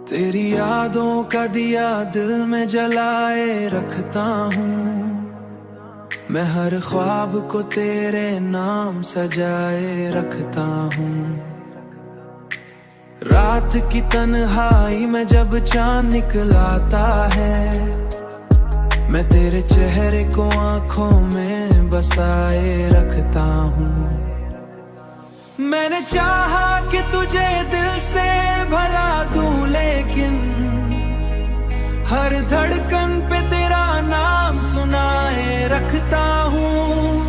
तेरी यादों का दिया दिल में जलाए रखता हूँ। मैं हर ख्वाब को तेरे नाम सजाए रखता हूँ। रात की तन्हाई में जब चांद निकलाता है, मैं तेरे चेहरे को आंखों में बसाए रखता हूँ। मैंने चाहा कि तुझे दिल से भला दूं, लेकिन हर धड़कन पे तेरा नाम सुनाए रखता हूँ।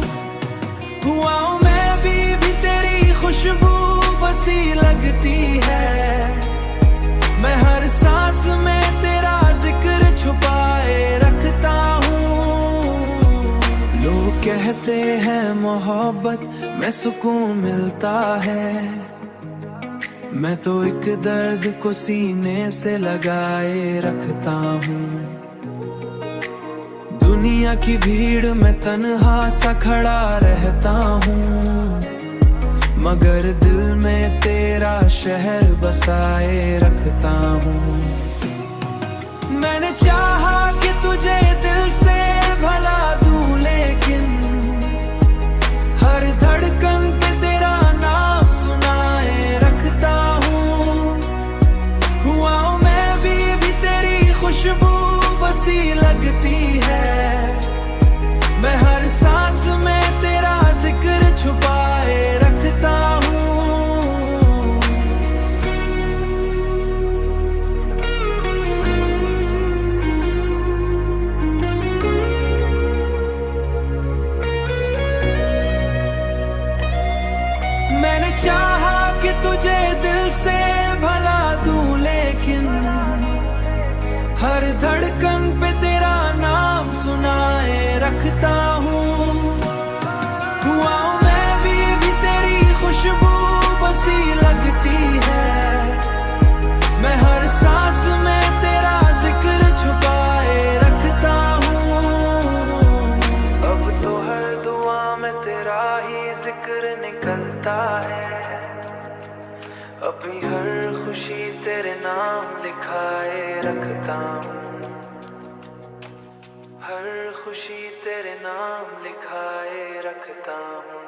हुआ हूँ मैं भी तेरी खुशबू बसी लगती है। मैं हर सांस में तेरा जिक्र छुपाए रखता हूँ। लोग कहते हैं मोहब्बत में सुकून मिलता है, मैं तो एक दर्द को सीने से लगाए रखता हूँ। दुनिया की भीड़ में तन्हा सा खड़ा रहता हूँ, मगर दिल में तेरा शहर बसाए रखता हूँ। मैंने चाहा कि तुझे दिल से भला दूं, लेकिन हर धड़कन पे तेरा नाम सुनाए रखता हूँ। हुआ हूँ मैं भी तेरी खुशबू बसी लगती है। मैं हर सांस में तेरा जिक्र छुपाए रखता हूँ। मैंने चाहा कि तुझे दिल से भला दूं, लेकिन हर धड़कन पे तेरा नाम सुनाए रखता हूँ। हुआ हूँ मैं भी तेरी खुशबू बसी लगती है। मैं हर सांस में तेरा जिक्र छुपाए रखता हूँ। अब तो हर दुआ में तेरा ही जिक्र निकलता है। अपनी हर खुशी तेरे नाम लिखाए रखता हूँ। हर खुशी तेरे नाम लिखाए रखता हूँ।